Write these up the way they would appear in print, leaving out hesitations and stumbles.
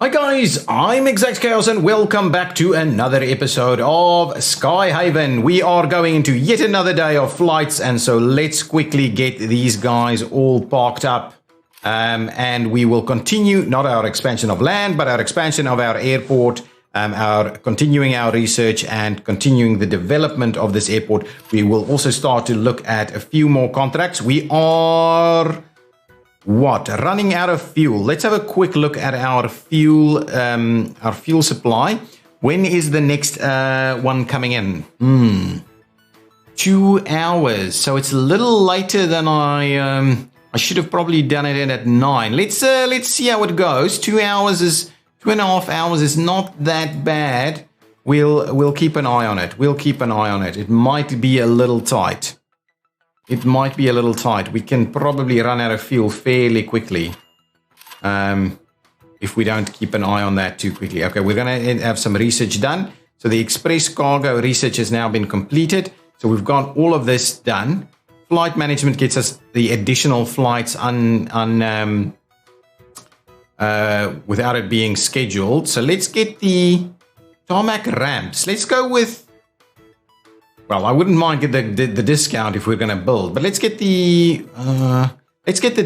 Hi guys, I'm Exactchaos and welcome back to another episode of Skyhaven. We are going into yet another day of flights, and so let's quickly get these guys all parked up. And we will continue, not our expansion of land, but our expansion of our airport, continuing our research and continuing the development of this airport. We will also start to look at a few more contracts. We are... running out of fuel. Let's have a quick look at our fuel supply. When is the next one coming in? 2 hours. So it's a little later than I should have probably done it at 9. Let's see how it goes. 2 hours is 2.5 hours is not that bad. We'll keep an eye on it. It might be a little tight. We can probably run out of fuel fairly quickly if we don't keep an eye on that too quickly. Okay, we're going to have some research done. So the express cargo research has now been completed. So we've got all of this done. Flight management gets us the additional flights without it being scheduled. So let's get the tarmac ramps. Let's go with... Well, I wouldn't mind get the discount if we're going to build, but let's get the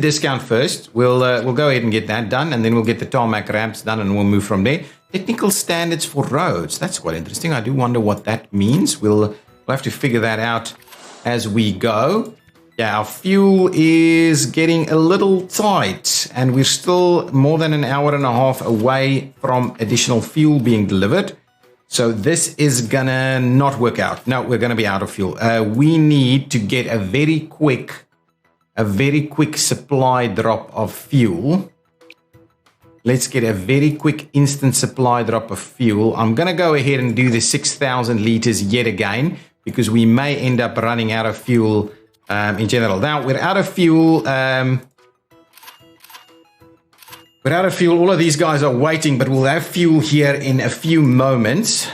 discount first. We'll go ahead and get that done, and then we'll get the tarmac ramps done, and we'll move from there. Technical standards for roads. That's quite interesting. I do wonder what that means. We'll have to figure that out as we go. Yeah, our fuel is getting a little tight, and we're still more than an hour and a half away from additional fuel being delivered. So this is gonna not work out. No, we're gonna be out of fuel. We need to get a very quick supply drop of fuel. Let's get a very quick instant supply drop of fuel. I'm gonna go ahead and do the 6,000 liters yet again, because we may end up running out of fuel in general. Now we're out of fuel. All of these guys are waiting, but we'll have fuel here in a few moments.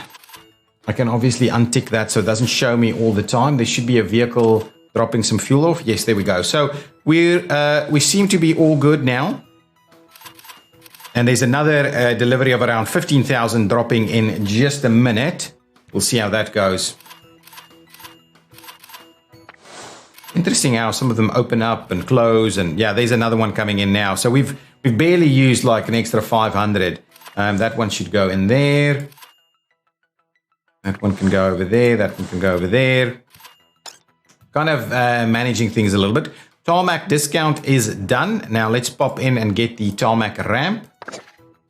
I can obviously untick that so it doesn't show me all the time. There should be a vehicle dropping some fuel off. Yes, there we go. So we seem to be all good now. And there's another delivery of around 15,000 dropping in just a minute. We'll see how that goes. Interesting how some of them open up and close, and yeah, there's another one coming in now. So we've barely used like an extra 500. That one should go in there. That one can go over there. That one can go over there. Kind of managing things a little bit. Tarmac discount is done. Now let's pop in and get the tarmac ramp.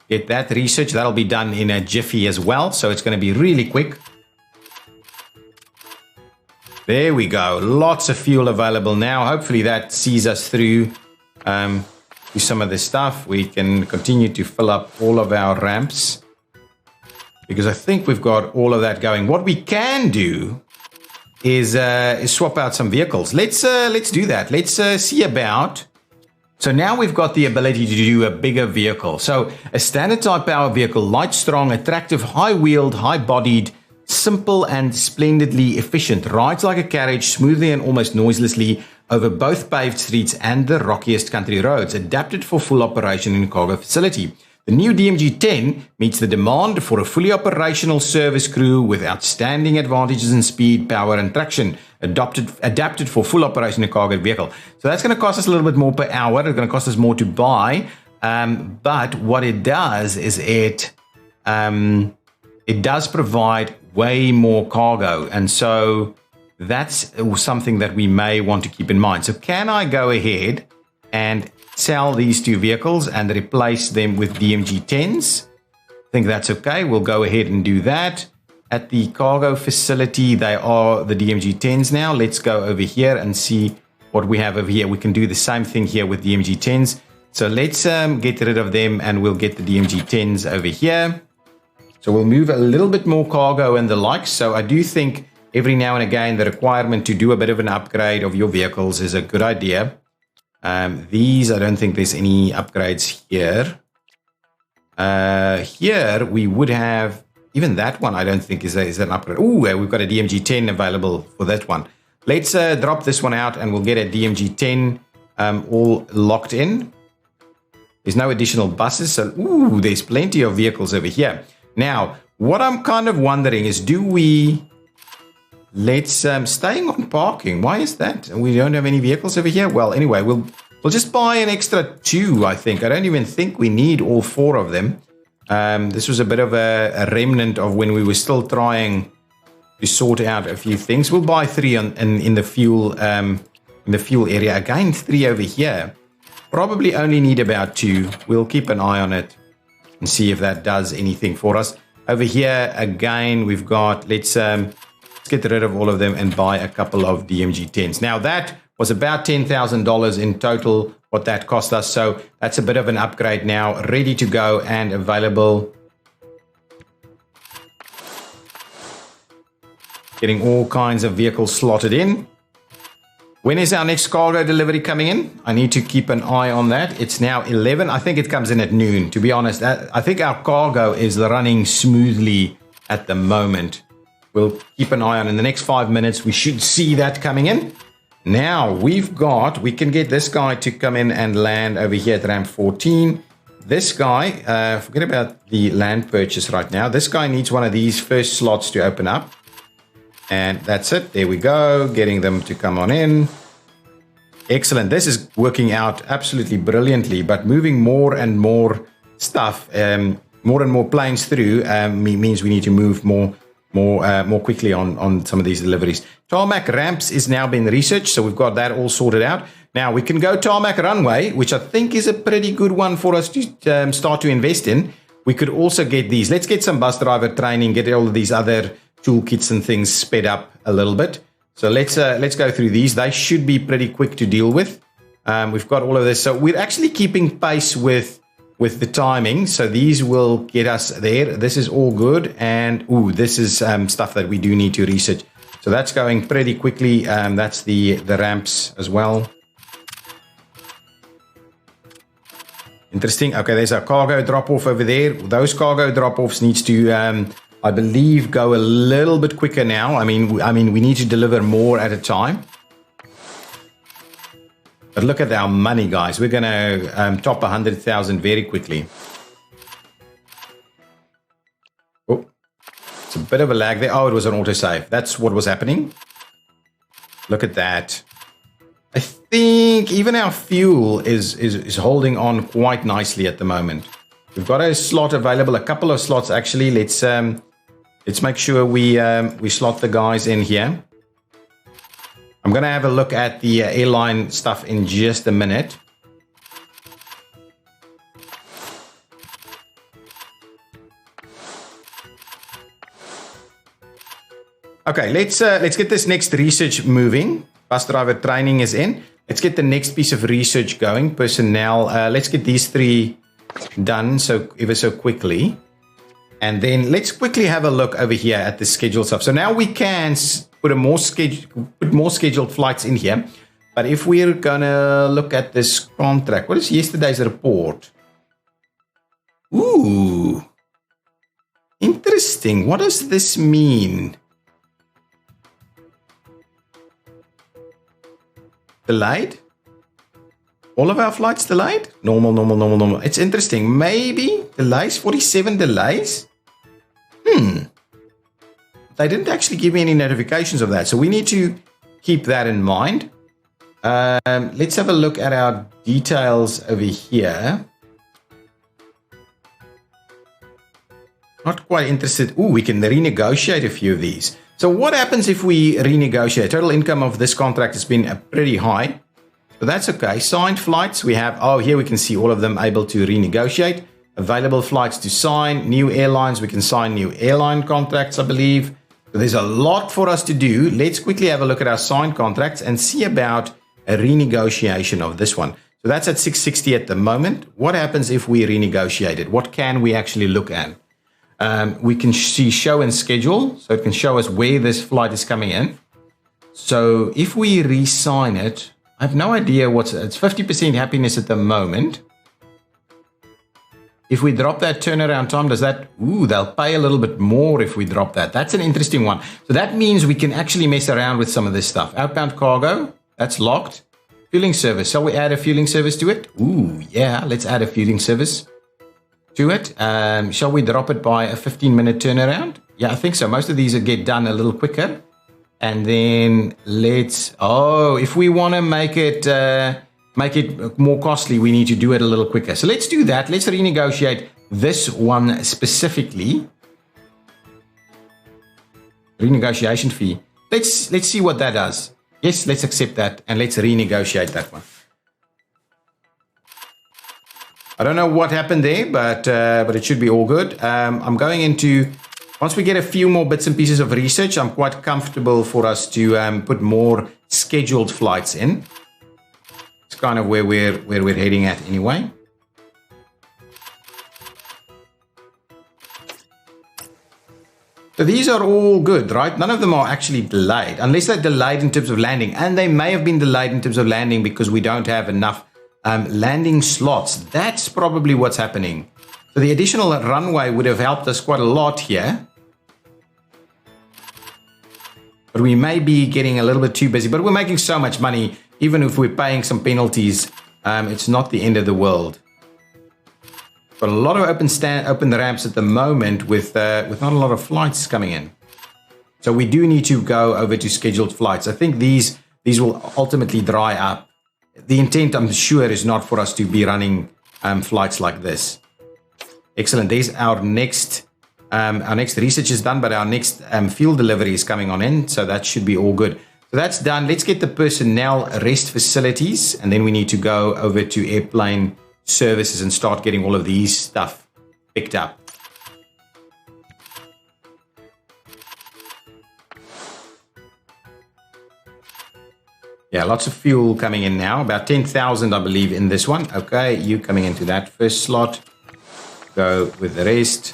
Get that research. That'll be done in a jiffy as well. So it's going to be really quick. There we go. Lots of fuel available now. Hopefully that sees us through some of this stuff. We can continue to fill up all of our ramps, because I think we've got all of that going. What we can do is swap out some vehicles. Let's do that. Let's see about... So now we've got the ability to do a bigger vehicle. So a standard type power vehicle, light, strong, attractive, high-wheeled, high-bodied, simple and splendidly efficient, rides like a carriage smoothly and almost noiselessly over both paved streets and the rockiest country roads, adapted for full operation in a cargo facility. The new DMG-10 meets the demand for a fully operational service crew with outstanding advantages in speed, power and traction, adapted for full operation in a cargo vehicle. So that's going to cost us a little bit more per hour. It's going to cost us more to buy, but what it does is it does provide way more cargo, and so that's something that we may want to keep in mind. So can I go ahead and sell these two vehicles and replace them with DMG-10s? I think that's okay. We'll go ahead and do that. At the cargo facility, they are the DMG-10s now. Let's go over here and see what we have over here. We can do the same thing here with DMG-10s. So let's get rid of them, and we'll get the DMG-10s over here. So we'll move a little bit more cargo and the likes. So I do think every now and again, the requirement to do a bit of an upgrade of your vehicles is a good idea. These, I don't think there's any upgrades here. Here we would have, even that one I don't think is an upgrade. Oh, we've got a DMG-10 available for that one. Let's drop this one out and we'll get a DMG-10 all locked in. There's no additional buses. So, ooh, there's plenty of vehicles over here. Now, what I'm kind of wondering is, do we... Let's staying on parking. Why is that? We don't have any vehicles over here. Well, anyway, we'll just buy an extra 2, I think. I don't even think we need all 4 of them. This was a bit of a remnant of when we were still trying to sort out a few things. We'll buy 3 in the fuel area. Again, 3 over here. Probably only need about 2. We'll keep an eye on it and see if that does anything for us. Over here, again, we've got, let's get rid of all of them and buy a couple of DMG 10s. Now, that was about $10,000 in total, what that cost us. So that's a bit of an upgrade now, ready to go and available. Getting all kinds of vehicles slotted in. When is our next cargo delivery coming in? I need to keep an eye on that. It's now 11. I think it comes in at noon, to be honest. I think our cargo is running smoothly at the moment. We'll keep an eye on in the next 5 minutes. We should see that coming in. Now we can get this guy to come in and land over here at ramp 14. This guy, forget about the land purchase right now. This guy needs one of these first slots to open up. And that's it. There we go. Getting them to come on in. Excellent. This is working out absolutely brilliantly, but moving more and more stuff, more and more planes through means we need to move more quickly on some of these deliveries. Tarmac ramps is now being researched, so we've got that all sorted out. Now we can go tarmac runway, which I think is a pretty good one for us to start to invest in. We could also get these. Let's get some bus driver training, get all of these other toolkits and things sped up a little bit. So let's go through these. They should be pretty quick to deal with. We've got all of this. So we're actually keeping pace with the timing. So these will get us there. This is all good. And this is stuff that we do need to research. So that's going pretty quickly. That's the ramps as well. Interesting. Okay, there's a cargo drop-off over there. Those cargo drop-offs needs to, I believe, go a little bit quicker now. I mean, we need to deliver more at a time. But look at our money, guys. We're going to top 100,000 very quickly. Oh, it's a bit of a lag there. Oh, it was an autosave. That's what was happening. Look at that. I think even our fuel is holding on quite nicely at the moment. We've got a slot available, a couple of slots actually. Let's make sure we slot the guys in here. I'm going to have a look at the airline stuff in just a minute. Okay, let's get this next research moving. Bus driver training is in. Let's get the next piece of research going. Personnel. Let's get these 3 done ever so quickly. And then let's quickly have a look over here at the scheduled stuff. So now we can put more scheduled flights in here. But if we're gonna look at this contract, what is yesterday's report? Ooh, interesting. What does this mean? Delayed? All of our flights delayed? Normal. It's interesting. Maybe delays, 47 delays? They didn't actually give me any notifications of that. So we need to keep that in mind. Let's have a look at our details over here. Not quite interested. Ooh, we can renegotiate a few of these. So what happens if we renegotiate? Total income of this contract has been pretty high. But that's okay. Signed flights, we have, here we can see all of them able to renegotiate. Available flights to sign. New airlines, we can sign new airline contracts, I believe. So there's a lot for us to do. Let's quickly have a look at our signed contracts and see about a renegotiation of this one. So that's at 660 at the moment. What happens if we renegotiate it? What can we actually look at? We can see show and schedule. So it can show us where this flight is coming in. So if we re-sign it, I have no idea it's 50% happiness at the moment. If we drop that turnaround time, does that, they'll pay a little bit more if we drop that. That's an interesting one. So that means we can actually mess around with some of this stuff. Outbound cargo, that's locked. Fueling service. Shall we add a fueling service to it? Ooh, yeah. Let's add a fueling service to it. Shall we drop it by a 15-minute turnaround? Yeah, I think so. Most of these will get done a little quicker. And then if we want to make it more costly, we need to do it a little quicker. So let's do that. Let's renegotiate this one specifically. Renegotiation fee. Let's see what that does. Yes, let's accept that and let's renegotiate that one. I don't know what happened there, but it should be all good. I'm going into, once we get a few more bits and pieces of research, I'm quite comfortable for us to put more scheduled flights in. It's kind of where we're heading at anyway. So these are all good, right? None of them are actually delayed, unless they're delayed in terms of landing. And they may have been delayed in terms of landing because we don't have enough landing slots. That's probably what's happening. So the additional runway would have helped us quite a lot here. But we may be getting a little bit too busy. But we're making so much money, even if we're paying some penalties, it's not the end of the world. Got a lot of open ramps at the moment with not a lot of flights coming in. So we do need to go over to scheduled flights. I think these will ultimately dry up. The intent, I'm sure, is not for us to be running flights like this. Excellent. There's our next research is done, but our next fuel delivery is coming on in. So that should be all good. So that's done. Let's get the personnel rest facilities, and then we need to go over to airplane services and start getting all of these stuff picked up. Yeah, lots of fuel coming in now. About 10,000, I believe, in this one. Okay, you coming into that first slot. Go with the rest.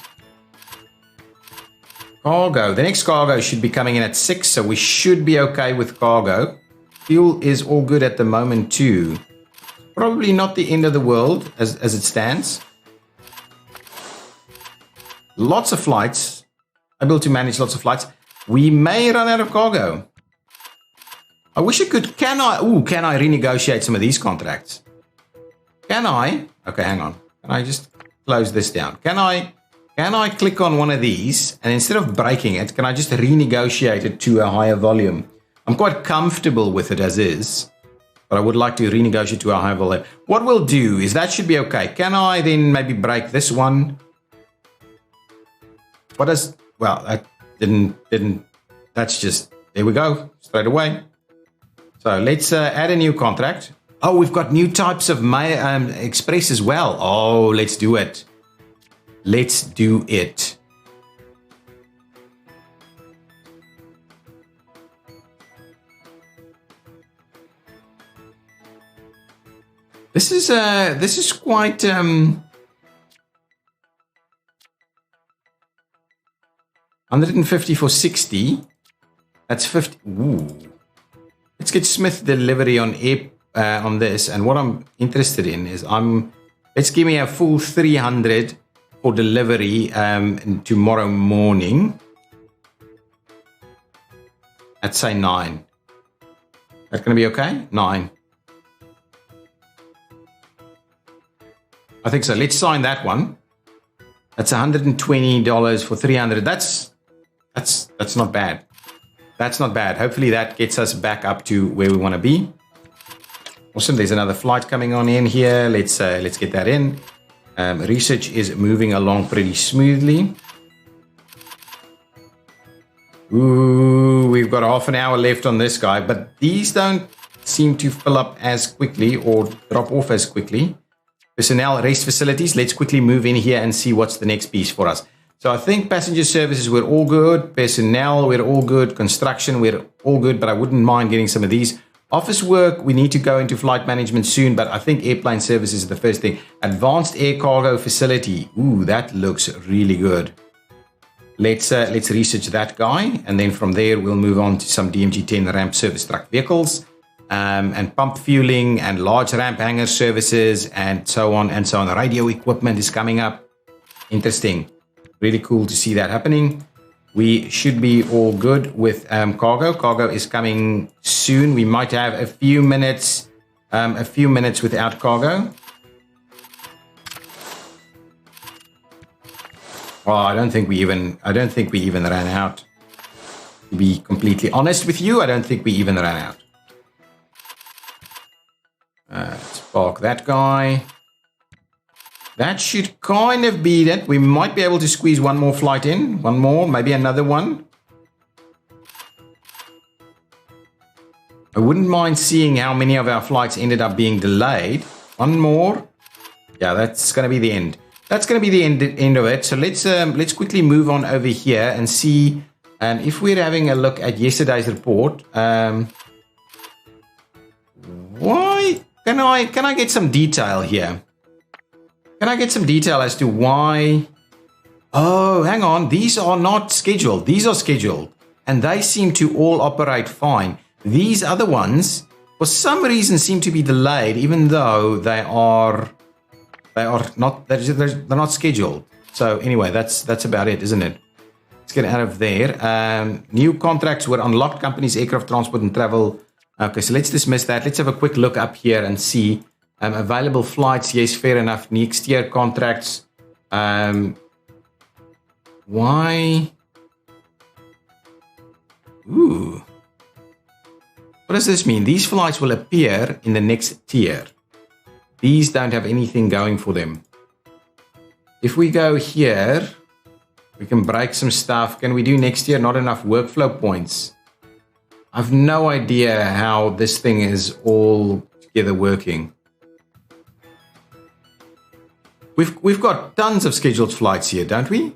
Cargo. The next cargo should be coming in at 6, so we should be okay with cargo. Fuel is all good at the moment too. Probably not the end of the world as it stands. Lots of flights. Able to manage lots of flights. We may run out of cargo. I wish I could. Can I renegotiate some of these contracts? Can I? Okay, hang on. Can I just close this down? Can I click on one of these and instead of breaking it, can I just renegotiate it to a higher volume? I'm quite comfortable with it as is, but I would like to renegotiate to a higher volume. What we'll do is that should be okay. Can I then maybe break this one? That didn't, that's just, there we go, straight away. So let's add a new contract. Oh, we've got new types of express as well. Oh, let's do it. Let's do it. This is quite 150 for 60. That's 50. Ooh. Let's get Smith delivery on this. And what I'm interested in is let's give me a full 300 for delivery tomorrow morning. Let's say 9. That's going to be okay? 9. I think so. Let's sign that one. That's $120 for 300. That's not bad. That's not bad. Hopefully that gets us back up to where we want to be. Awesome. There's another flight coming on in here. Let's get that in. Research is moving along pretty smoothly. Ooh, we've got half an hour left on this guy, but these don't seem to fill up as quickly or drop off as quickly. Personnel rest facilities. Let's quickly move in here and see what's the next piece for us. So I think passenger services, we're all good. Personnel, we're all good. Construction, we're all good, but I wouldn't mind getting some of these. Office work, we need to go into flight management soon, but I think airplane services is the first thing. Advanced air cargo facility. Ooh, that looks really good. Let's research that guy, and then from there we'll move on to some DMG-10 ramp service truck vehicles, and pump fueling and large ramp hangar services, and so on and so on. Radio equipment is coming up. Interesting. Really cool to see that happening. We should be all good with cargo. Cargo is coming soon. We might have a few minutes a few minutes without cargo. Oh, I don't think we even ran out. To be completely honest with you, I don't think we even ran out. Let's park that guy. That should kind of be it. We might be able to squeeze one more flight in. One more, maybe another one. I wouldn't mind seeing how many of our flights ended up being delayed. One more. Yeah, that's going to be the end. That's going to be the end of it. So let's quickly move on over here and see if we're having a look at yesterday's report. Why can I get some detail here? Can I get some detail as to why? Oh, hang on. These are not scheduled. These are scheduled, and they seem to all operate fine. These other ones, for some reason, seem to be delayed, even though they are not. They're not scheduled. So anyway, that's about it, isn't it? Let's get out of there. New contracts were unlocked. Companies, aircraft transport and travel. Okay, so let's dismiss that. Let's have a quick look up here and see available flights. Yes, fair enough. Next year contracts. Why? Ooh. What does this mean? These flights will appear in the next tier. These don't have anything going for them. If we go here, we can break some stuff. Can we do next year? Not enough workflow points. I've no idea how this thing is all together working. We've got tons of scheduled flights here, don't we?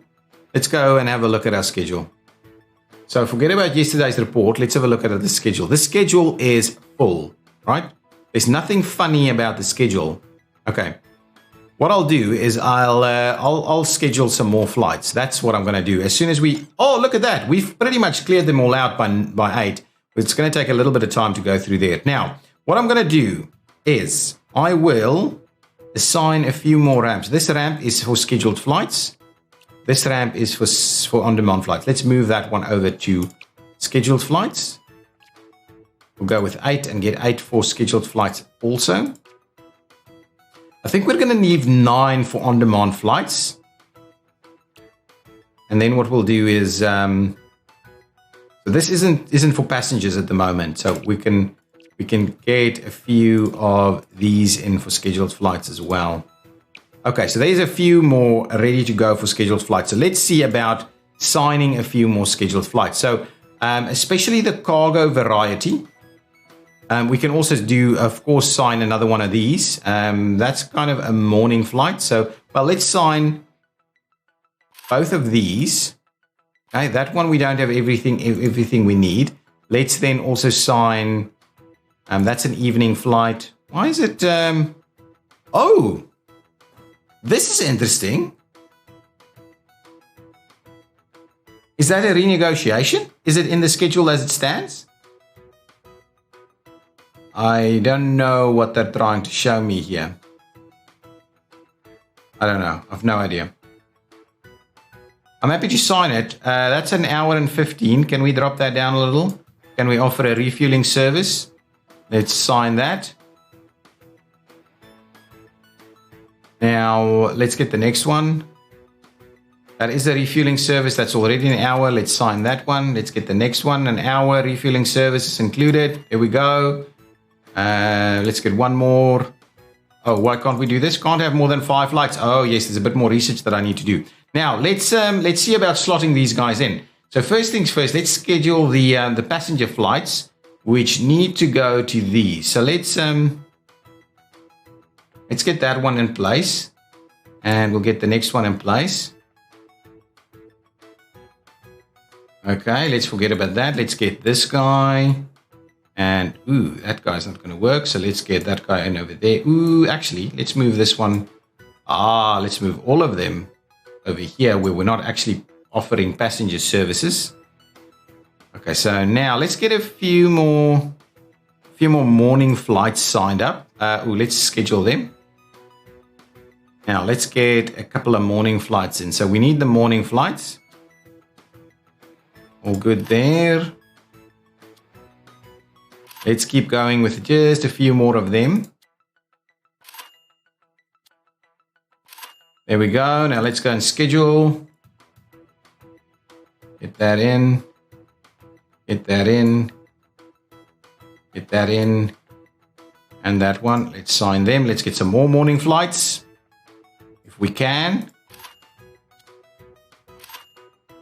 Let's go and have a look at our schedule. So forget about yesterday's report. Let's have a look at the schedule. The schedule is full, right? There's nothing funny about the schedule. Okay. What I'll do is I'll schedule some more flights. That's what I'm going to do. As soon as oh, look at that. We've pretty much cleared them all out by 8. It's going to take a little bit of time to go through there. Now, what I'm going to do is I will assign a few more ramps. This ramp is for scheduled flights. This ramp is for on-demand flights. Let's move that one over to scheduled flights. We'll go with 8 and get 8 for scheduled flights also. I think we're going to need 9 for on-demand flights. And then what we'll do is, so this isn't for passengers at the moment. So we can get a few of these in for scheduled flights as well. Okay, so there's a few more ready to go for scheduled flights. So let's see about signing a few more scheduled flights. So especially the cargo variety. We can also do, of course, sign another one of these. That's kind of a morning flight. So, well, let's sign both of these. Okay, that one we don't have everything we need. Let's then also sign, that's an evening flight. Why is it, oh, this is interesting. Is that a renegotiation? Is it in the schedule as it stands? I don't know what they're trying to show me here. I don't know. I've no idea. I'm happy to sign it. That's an hour and 15. Can we drop that down a little? Can we offer a refueling service? Let's sign that. Now, let's get the next one. That is a refueling service. That's already an hour. Let's sign that one. Let's get the next one. An hour refueling service is included. Here we go. Let's get one more. Oh, why can't we do this? Can't have more than 5 flights. Oh, yes, there's a bit more research that I need to do. Now, let's see about slotting these guys in. So first things first, let's schedule the passenger flights, which need to go to these. So let's get that one in place, and we'll get the next one in place. Okay, let's forget about that. Let's get this guy. And, ooh, that guy's not going to work. So let's get that guy in over there. Ooh, actually, let's move this one. Let's move all of them over here where we're not actually offering passenger services. Okay, so now let's get a few more morning flights signed up. Let's schedule them. Now, let's get a couple of morning flights in. So we need the morning flights. All good there. Let's keep going with just a few more of them. There we go. Now let's go and schedule. Get that in. Get that in. Get that in. And that one. Let's sign them. Let's get some more morning flights. If we can.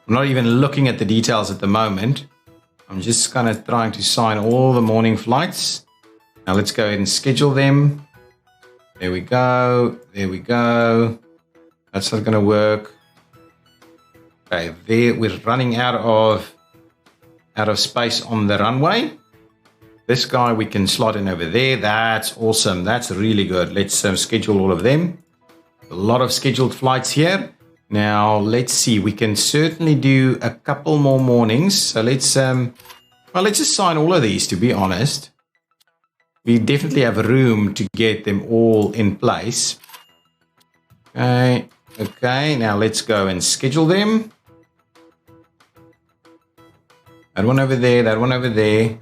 I'm not even looking at the details at the moment. I'm just kind of trying to sign all the morning flights. Now let's go ahead and schedule them. There we go. There we go. That's not going to work. Okay, there we're running out of space on the runway. This guy we can slot in over there. That's awesome. That's really good. Let's schedule all of them. A lot of scheduled flights here. Now let's see. We can certainly do a couple more mornings. So let's just sign all of these. To be honest, we definitely have room to get them all in place. Okay. Okay. Now let's go and schedule them. That one over there. That one over there.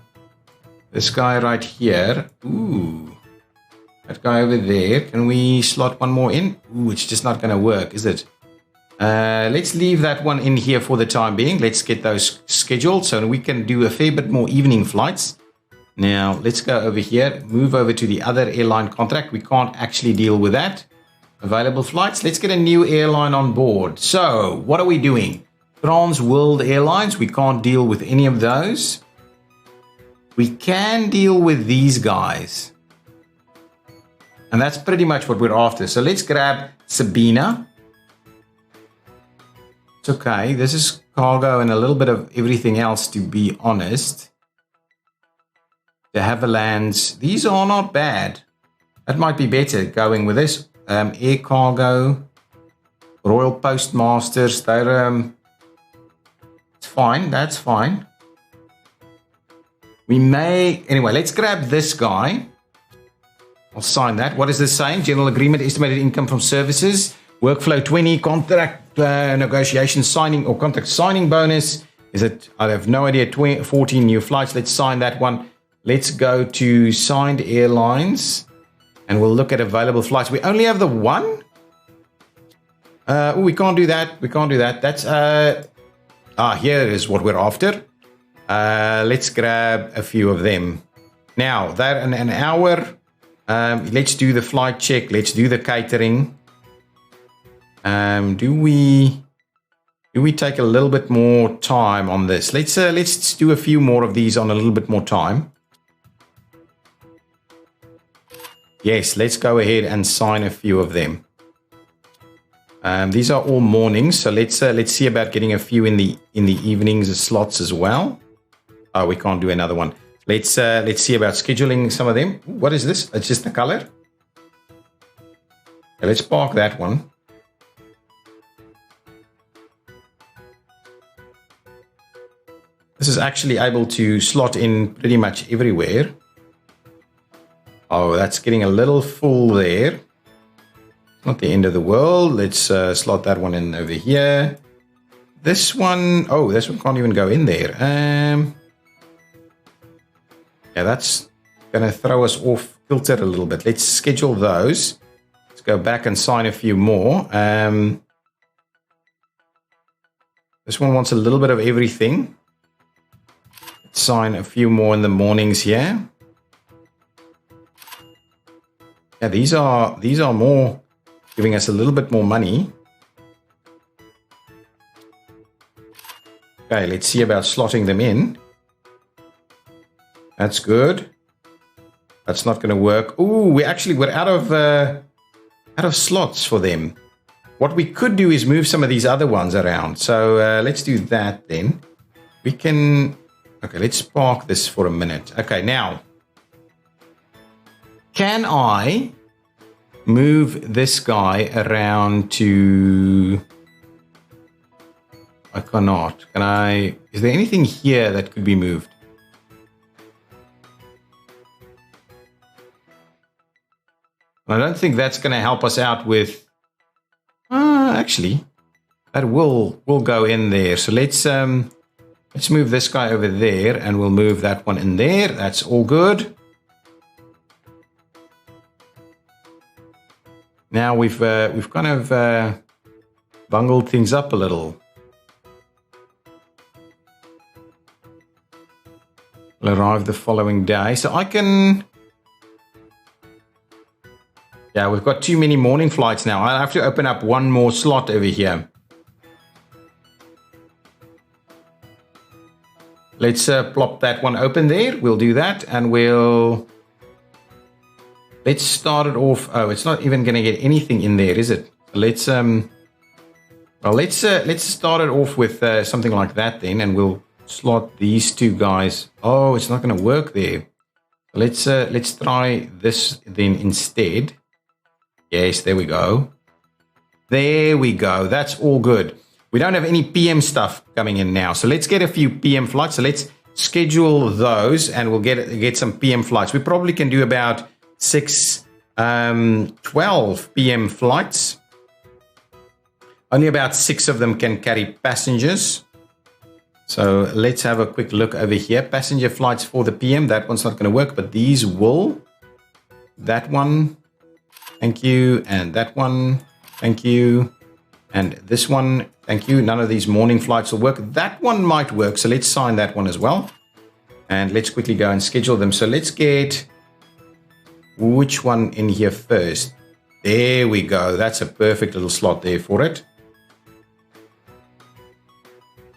This guy right here. Ooh. That guy over there. Can we slot one more in? Ooh, it's just not going to work, is it? Let's leave that one in here for the time being. Let's get those scheduled so we can do a fair bit more evening flights. Now, let's go over here. Move over to the other airline contract. We can't actually deal with that. Available flights. Let's get a new airline on board. So, what are we doing? Trans World Airlines. We can't deal with any of those. We can deal with these guys. And that's pretty much what we're after. So let's grab Sabina. It's okay. This is cargo and a little bit of everything else, to be honest. The Havillands. These are not bad. That might be better going with this. Air Cargo. Royal Postmasters. They're... it's fine. That's fine. We may... anyway, let's grab this guy. I'll sign that. What is this saying? General agreement, estimated income from services. Workflow 20, contract negotiation signing or contract signing bonus. Is it? I have no idea. 14 new flights. Let's sign that one. Let's go to signed airlines and we'll look at available flights. We only have the one. Oh, we can't do that. We can't do that. That's here is what we're after. Let's grab a few of them. Now that in an hour. Let's do the flight check. Let's do the catering. Do we take a little bit more time on this? Let's do a few more of these on a little bit more time. Yes, let's go ahead and sign a few of them. These are all mornings, so let's see about getting a few in the evenings slots as well. Oh, we can't do another one. Let's see about scheduling some of them. What is this? It's just the color. Okay, let's park that one. This is actually able to slot in pretty much everywhere. Oh, that's getting a little full there. Not the end of the world. Let's slot that one in over here. This one, oh, this one can't even go in there. Yeah, that's going to throw us off kilter a little bit. Let's schedule those. Let's go back and sign a few more. This one wants a little bit of everything. Let's sign a few more in the mornings here. Yeah, these are more, giving us a little bit more money. Okay, let's see about slotting them in. That's good. That's not going to work. Ooh, we're out of slots for them. What we could do is move some of these other ones around. So let's do that then. We can... okay, let's park this for a minute. Okay, now. Can I move this guy around to... I cannot. Can I... is there anything here that could be moved? I don't think that's going to help us out with... actually, that will go in there. So let's move this guy over there and we'll move that one in there. That's all good. Now we've kind of bungled things up a little. Will arrive the following day. So I can... Yeah, we've got too many morning flights now. I'll have to open up one more slot over here. Let's plop that one open there. We'll do that, and let's start it off. Oh, it's not even going to get anything in there, is it? Let's start it off with something like that then, and we'll slot these two guys. Oh, it's not going to work there. Let's try this then instead. Yes, there we go. There we go. That's all good. We don't have any PM stuff coming in now. So let's get a few PM flights. So let's schedule those, and we'll get some PM flights. We probably can do about 12 PM flights. Only about 6 of them can carry passengers. So let's have a quick look over here. Passenger flights for the PM. That one's not going to work, but these will. That one. Thank you. And that one. Thank you. And this one, thank you. None of these morning flights will work. That one might work, so let's sign that one as well. And let's quickly go and schedule them. So let's get which one in here first. There we go. That's a perfect little slot there for it.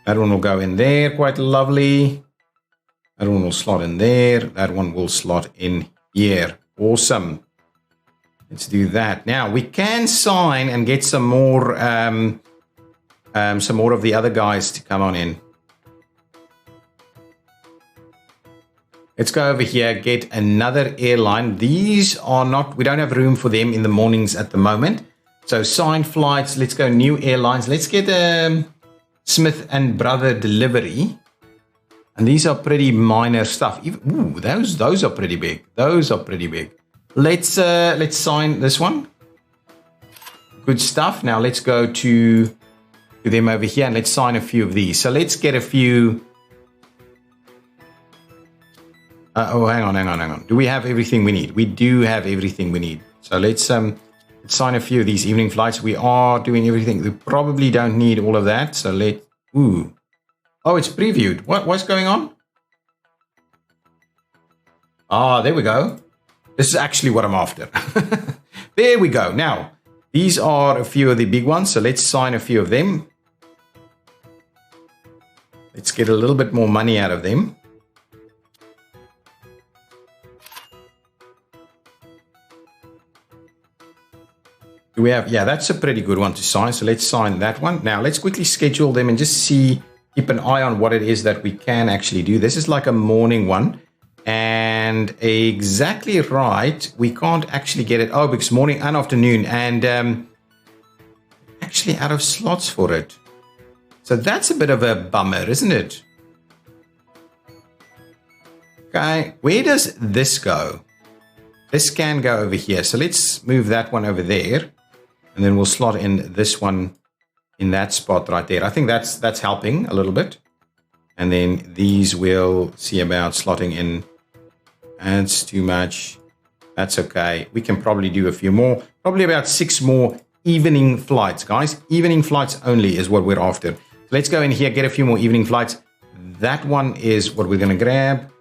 That one will go in there, quite lovely. That one will slot in there. That one will slot in here. Awesome. Let's do that. Now we can sign and get some more of the other guys to come on in. Let's go over here, get another airline. These are not, we don't have room for them in the mornings at the moment. So sign flights, let's go new airlines. Let's get Smith and Brother delivery. And these are pretty minor stuff. Ooh, those are pretty big. Those are pretty big. Let's sign this one. Good stuff. Now let's go to them over here, and let's sign a few of these. So let's get a few. Oh, hang on. Do we have everything we need? We do have everything we need. So let's sign a few of these evening flights. We are doing everything. We probably don't need all of that. So ooh. Oh, it's previewed. What's going on? Ah, there we go. This is actually what I'm after. There we go. Now, these are a few of the big ones. So let's sign a few of them. Let's get a little bit more money out of them. Do we have? Yeah, that's a pretty good one to sign. So let's sign that one. Now, let's quickly schedule them and just keep an eye on what it is that we can actually do. This is like a morning one. And exactly right, we can't actually get it. Oh, because morning and afternoon, and actually out of slots for it. So that's a bit of a bummer, isn't it? Okay, where does this go? This can go over here. So let's move that one over there, and then we'll slot in this one in that spot right there. I think that's helping a little bit. And then these will see about slotting in. That's too much. That's okay. We can probably do a few more. Probably about 6 more evening flights, guys. Evening flights only is what we're after. Let's go in here, get a few more evening flights. That one is what we're going to grab.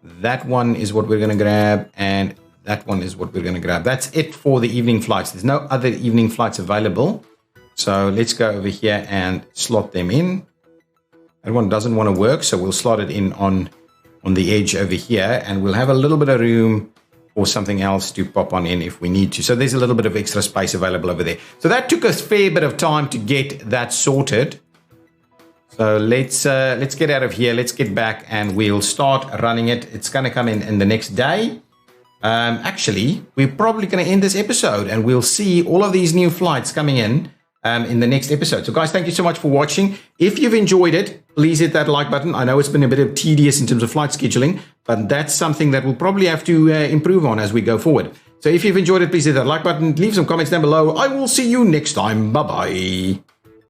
That one is what we're going to grab. And that one is what we're going to grab. That's it for the evening flights. There's no other evening flights available. So let's go over here and slot them in. That one doesn't want to work, so we'll slot it in on the edge over here, and we'll have a little bit of room or something else to pop on in if we need to. So there's a little bit of extra space available over there. So that took us a fair bit of time to get that sorted. So let's get out of here. Let's get back, and we'll start running it. It's going to come in the next day. Actually, we're probably going to end this episode, and we'll see all of these new flights coming in the next episode. So guys, thank you so much for watching. If you've enjoyed it, please hit that like button. I know it's been a bit of tedious in terms of flight scheduling, but that's something that we'll probably have to improve on as we go forward. So if you've enjoyed it, please hit that like button, leave some comments down below. I will see you next time. Bye-bye.